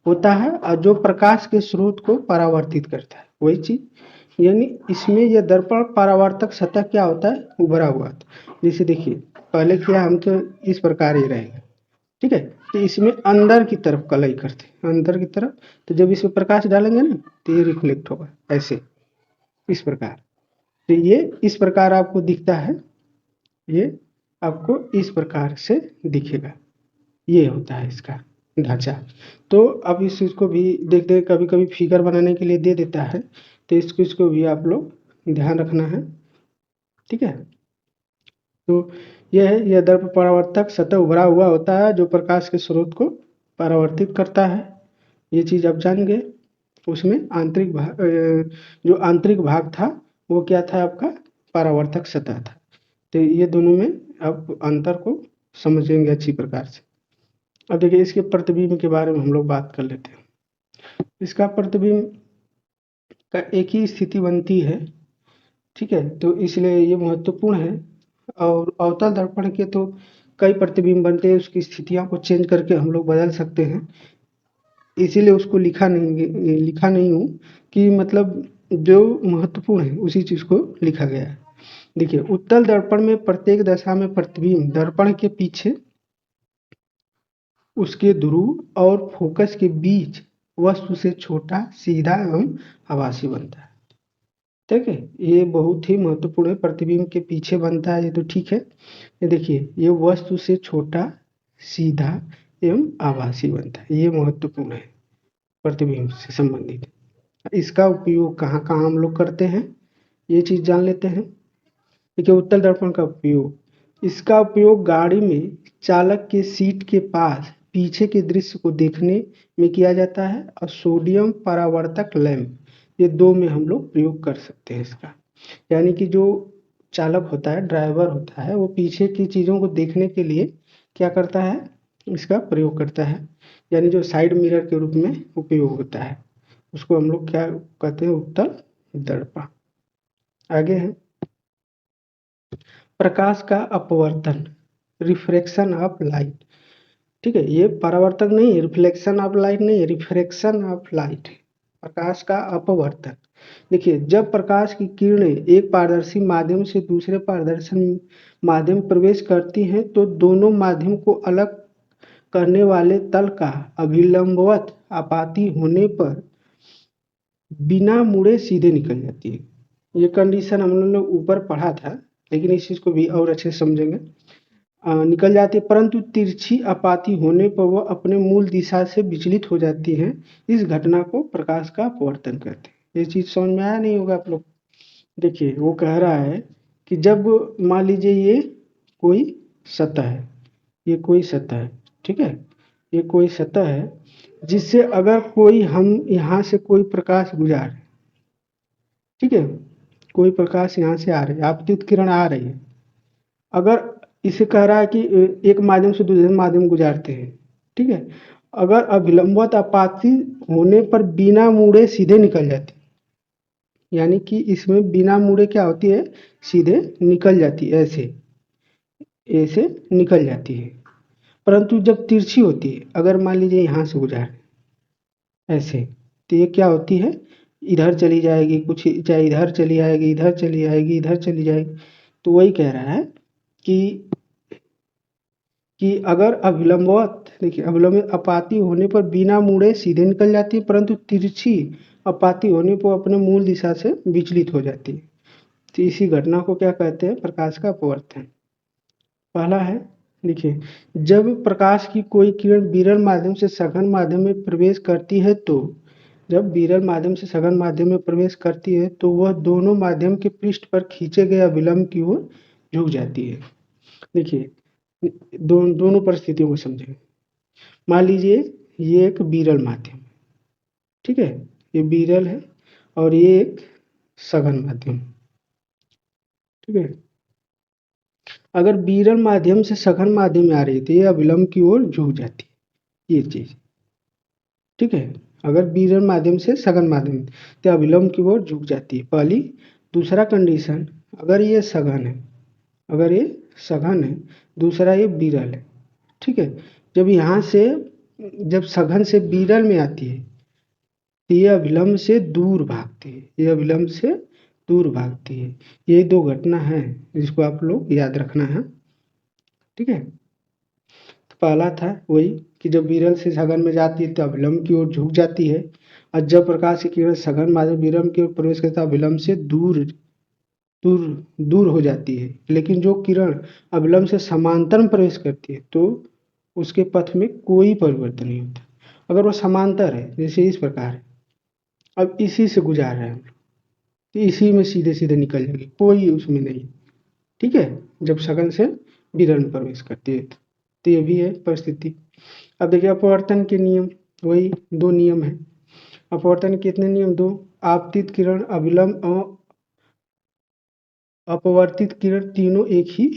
होता है और जो प्रकाश के स्रोत को परावर्तित करता है, वही चीज, यानी इसमें यह दर्पण परावर्तक सतह क्या होता है, उभरा हुआ था। जैसे देखिए पहले क्या, हम तो इस प्रकार ही रहेगा, ठीक है, तो इसमें अंदर की तरफ कलई करते हैं, अंदर की तरफ, तो जब इसमें प्रकाश डालेंगे ना तो ये रिफ्लेक्ट होगा ऐसे, इस प्रकार। तो ये इस प्रकार आपको दिखता है, ये आपको इस प्रकार से दिखेगा, ये होता है इसका ढांचा। तो अब इस चीज़ को भी देखते हैं, कभी कभी फिगर बनाने के लिए दे देता है, तो इसको भी आप लोग ध्यान रखना है। ठीक है, तो यह है, यह दर्पण परावर्तक सतह उभरा हुआ होता है जो प्रकाश के स्रोत को परावर्तित करता है, ये चीज़ आप जान गए। उसमें जो आंतरिक भाग था वो क्या था आपका, परावर्तक सतह था। तो ये दोनों में आप अंतर को समझेंगे अच्छी प्रकार से। अब देखिए इसके प्रतिबिंब के बारे में हम लोग बात कर लेते हैं। इसका प्रतिबिंब का एक ही स्थिति बनती है, ठीक है, तो इसलिए ये महत्वपूर्ण है। और अवतल दर्पण के तो कई प्रतिबिंब बनते हैं, उसकी स्थितियों को चेंज करके हम लोग बदल सकते हैं, इसीलिए उसको लिखा नहीं हूँ कि मतलब जो महत्वपूर्ण है उसी चीज को लिखा गया है। देखिए, उत्तल दर्पण में प्रत्येक दशा में प्रतिबिंब दर्पण के पीछे, उसके ध्रुव और फोकस के बीच वस्तु से छोटा, सीधा एवं आभासी बनता है। ठीक है, ये बहुत ही महत्वपूर्ण है। प्रतिबिंब के पीछे बनता है, ये तो ठीक है। ये देखिए, ये वस्तु से छोटा, सीधा एवं आभासी बनता है, ये महत्वपूर्ण है प्रतिबिंब से संबंधित। इसका उपयोग कहाँ कहाँ हम लोग करते हैं, ये चीज जान लेते हैं। देखिए, उत्तल दर्पण का उपयोग, इसका उपयोग गाड़ी में चालक के सीट के पास पीछे के दृश्य को देखने में किया जाता है, और सोडियम परावर्तक लैंप, ये दो में हम लोग प्रयोग कर सकते हैं इसका। यानी कि जो चालक होता है, ड्राइवर होता है, वो पीछे की चीज़ों को देखने के लिए क्या करता है, इसका प्रयोग करता है। यानी जो साइड मिरर के रूप में उपयोग होता है, उसको हम लोग क्या कहते हैं, उत्तल दर्पण। आगे है प्रकाश का अपवर्तन, रिफ्रैक्शन ऑफ लाइट। ठीक है, ये परावर्तन नहीं है, रिफ्लेक्शन ऑफ लाइट नहीं है, रिफ्रैक्शन ऑफ लाइट है, प्रकाश का अपवर्तन। देखिए, जब प्रकाश की किरणें एक पारदर्शी माध्यम से दूसरे पारदर्शी माध्यम प्रवेश करती हैं तो दोनों माध्यम को अलग करने वाले तल का अभिलंबवत आपाती होने पर बिना मुड़े सीधे निकल जाती है। ये कंडीशन हम लोग ऊपर पढ़ा था, लेकिन इस चीज को भी और अच्छे से समझेंगे। निकल जाती है, परंतु तिरछी आपाती होने पर वह अपने मूल दिशा से विचलित हो जाती है। इस घटना को प्रकाश का अपवर्तन कहते हैं। ये चीज समझ में आया नहीं होगा आप लोग। देखिए, वो कह रहा है कि जब मान लीजिए ये कोई सतह है, ये कोई सतह है, ठीक है, ये कोई सतह है जिससे अगर कोई हम यहाँ से कोई प्रकाश गुजार, ठीक है, कोई प्रकाश यहाँ से आ रही है, आपतित किरण आ रही है, अगर इसे कह रहा है कि एक माध्यम से दूसरे माध्यम गुजारते हैं, ठीक है, अगर अभिलंबवत आपाती होने पर बिना मुड़े सीधे निकल जाती, यानी कि इसमें बिना मुड़े क्या होती है, सीधे निकल जाती है, ऐसे ऐसे निकल जाती है। परंतु जब तिरछी होती है, अगर मान लीजिए यहाँ से गुजारे ऐसे, तो ये क्या होती है, इधर चली जाएगी, कुछ चाहे इधर चली आएगी, इधर चली आएगी, इधर चली जाएगी। तो वही कह रहा है कि अगर अभिलंबवत, देखिए, अभिलंबित अपाती होने पर बिना मुड़े सीधे निकल जाती है, परंतु तिरछी अपाती होने पर अपने मूल दिशा से विचलित हो जाती है। तो इसी घटना को क्या कहते हैं, प्रकाश का अपवर्तन। पहला है, देखिए, जब प्रकाश की कोई किरण विरल माध्यम से सघन माध्यम में प्रवेश करती है तो, जब विरल माध्यम से सघन माध्यम में प्रवेश करती है तो वह दोनों माध्यम के पृष्ठ पर खींचे गए अभिलंब की ओर झुक जाती है। देखिए, दोनों परिस्थितियों को समझें। मान लीजिए ये एक विरल माध्यम, ठीक है, ये विरल है, और ये एक सघन माध्यम, ठीक है। अगर विरल माध्यम से सघन माध्यम में आ रही है तो ये अभिलंब की ओर झुक जाती है, ये चीज, ठीक है। अगर विरल माध्यम से सघन माध्यम तो अभिलंब की ओर झुक जाती है, पहली। दूसरा कंडीशन, अगर ये सघन है, अगर ये सघन है, दूसरा ये विरल है, ठीक है। जब यहाँ से, जब सघन से विरल में आती है तो ये अभिलंब से दूर भागती है, ये अभिलंब से दूर भागती है। ये दो घटना है जिसको आप लोग याद रखना है, ठीक है। तो पहला था वही कि जब विरल से सघन में जाती है तो अभिलंब की ओर झुक जाती है, और जब प्रकाश की किरण सघन माध्यम विलंब की ओर प्रवेश करता है अभिलंब से दूर दूर दूर हो जाती है। लेकिन जो किरण अभिलंब से समांतर में प्रवेश करती है तो उसके पथ में कोई परिवर्तन नहीं होता। अगर वो समांतर है, जैसे इस प्रकार है, अब इसी से गुजार रहे हैं हम लोग, तो इसी में सीधे सीधे निकल जाएगी, कोई उसमें नहीं, ठीक है। जब सघन से विरल में प्रवेश करती है तो ये भी है परिस्थिति। अब देखिए, अपवर्तन के नियम, वही दो नियम है। अपवर्तन के कितने नियम, दो। आपतित किरण, अभिलंब और अपवर्तित किरण तीनों एक ही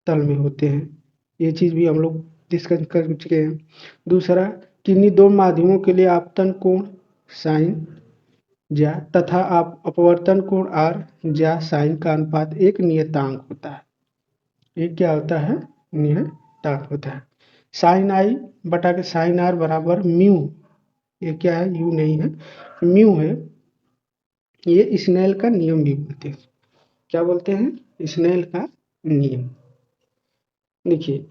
तल में होते हैं, ये चीज भी हम लोग डिस्कस कर चुके हैं। दूसरा, किन्हीं दो माध्यमों के लिए आपतन कोण साइन ज्या तथा आप अपवर्तन कोण आर ज्या साइन का अनुपात एक नियतांक होता है। ये क्या होता है, नियतांक होता है। साइन आई बटा के साइन आर बराबर म्यू, ये क्या है, यू नहीं है, म्यू है, ये स्नेल का नियम भी बोलते हैं। क्या बोलते हैं? स्नेल का नियम। देखिए,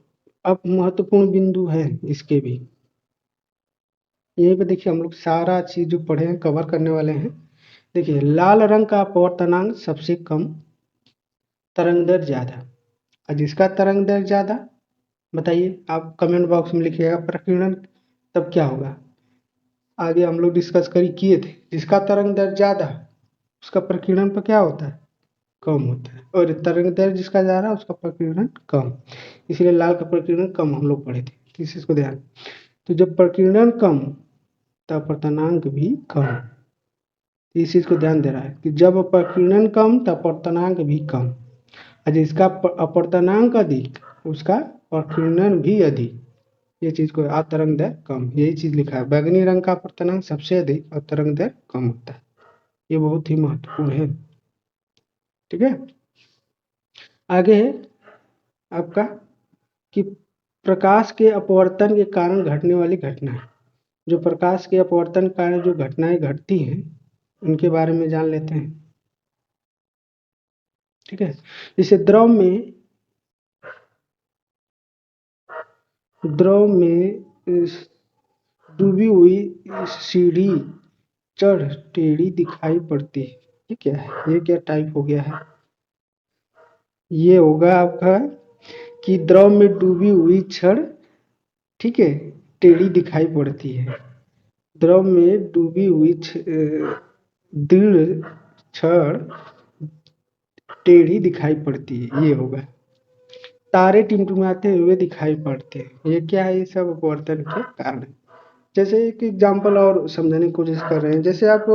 अब महत्वपूर्ण बिंदु है इसके भी। यहीं पे देखिए हम लोग सारा चीज जो पढ़े हैं कवर करने वाले हैं। देखिए, लाल रंग का अपवर्तनांक सबसे कम, तरंग दर ज्यादा। और जिसका तरंग दर ज्यादा, बताइए आप कमेंट बॉक्स में लिखिएगा प्रकीर्णन तब क्या होगा। आगे हम लोग डिस्कस किए थे, जिसका तरंग दर ज्यादा उसका प्रकीर्णन पर क्या होता है? कम होता है। और तरंग दैर्घ्य जिसका ज्यादा है उसका प्रकीर्णन कम। इसलिए लाल का प्रकीर्णन कम हम लोग पढ़े थे, तो इस चीज को ध्यान। तो जब प्रकीर्णन कम तब अपवर्तनांक भी कम। इस चीज को ध्यान दे रहा है कि जब प्रकीर्णन कम तब अपवर्तनांक भी कम, और जिसका अपवर्तनांक अधिक उसका प्रकीर्णन भी अधिक। ये चीज को तरंग दैर्घ्य कम, यही चीज लिखा है। बैंगनी रंग का अपवर्तनांक सबसे अधिक और तरंग दैर्घ्य कम होता है। ये बहुत ही महत्वपूर्ण है। ठीक है, आगे है आपका कि प्रकाश के अपवर्तन के कारण घटने वाली घटनाएं। जो प्रकाश के अपवर्तन के कारण जो घटनाएं घटती हैं उनके बारे में जान लेते हैं। ठीक है, जैसे द्रव में डूबी हुई सीढ़ी चढ़ टेढ़ी दिखाई पड़ती है। ये क्या है? ये क्या टाइप हो गया है? ये होगा आपका कि द्रव में डूबी हुई छड़, ठीक है, टेढ़ी दिखाई पड़ती है। द्रव में डूबी हुई दृढ़ छड़ टेढ़ी दिखाई पड़ती है, ये होगा। तारे टिमटिमाते हुए दिखाई पड़ते हैं, ये क्या है? ये सब अपवर्तन के कारण। जैसे एक एग्जांपल और समझाने की कोशिश कर रहे हैं। जैसे आप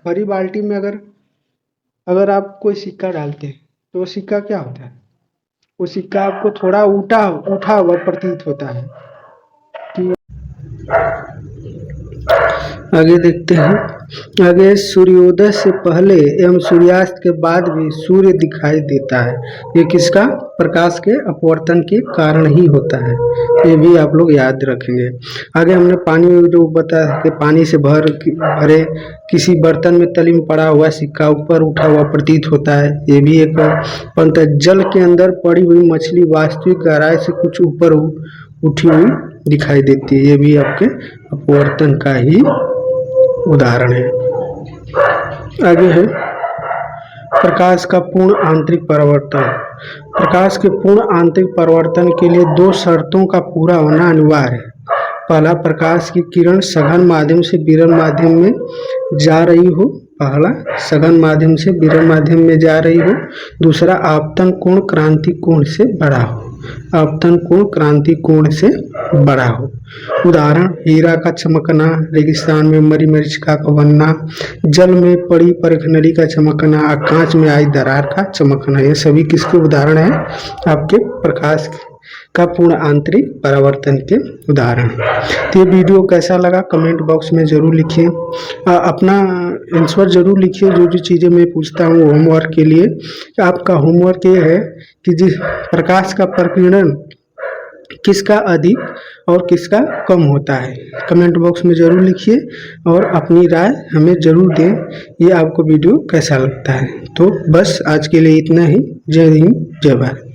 भरी बाल्टी में अगर आप कोई सिक्का डालते हैं तो वो सिक्का क्या होता है? वो सिक्का आपको थोड़ा उठा हुआ प्रतीत होता है। आगे देखते हैं। आगे, सूर्योदय से पहले एवं सूर्यास्त के बाद भी सूर्य दिखाई देता है। ये किसका? प्रकाश के अपवर्तन के कारण ही होता है। ये भी आप लोग याद रखेंगे। आगे हमने पानी जो बताया कि पानी से भरे किसी बर्तन में तली में पड़ा हुआ सिक्का ऊपर उठा हुआ प्रतीत होता है, ये भी एक पंत। जल के अंदर पड़ी हुई मछली वास्तविक गहराई से कुछ ऊपर उठी हुई दिखाई देती है, ये भी आपके अपवर्तन का ही उदाहरण है। आगे है प्रकाश का पूर्ण आंतरिक परावर्तन। प्रकाश के पूर्ण आंतरिक परावर्तन के लिए दो शर्तों का पूरा होना अनिवार्य है। पहला, प्रकाश की किरण सघन माध्यम से विरल माध्यम में जा रही हो। दूसरा, आपतन कोण क्रांति कोण से बड़ा हो। आपतन कोण क्रांति कोण से बड़ा हो। उदाहरण, हीरा का चमकना, रेगिस्तान में मरी मरीचिका का बनना, जल में पड़ी परखनली का चमकना, कांच में आई दरार का चमकना, ये सभी किसके उदाहरण हैं? आपके प्रकाश का पूर्ण आंतरिक परावर्तन के उदाहरण। तो ये वीडियो कैसा लगा कमेंट बॉक्स में जरूर लिखिए। अपना आंसर जरूर लिखिए। जो जो चीज़ें मैं पूछता हूँ होमवर्क के लिए, आपका होमवर्क ये है कि जिस प्रकाश का प्रकीर्णन किसका अधिक और किसका कम होता है, कमेंट बॉक्स में ज़रूर लिखिए और अपनी राय हमें ज़रूर दें। ये आपको वीडियो कैसा लगता है। तो बस आज के लिए इतना ही। जय हिंद, जय भारत।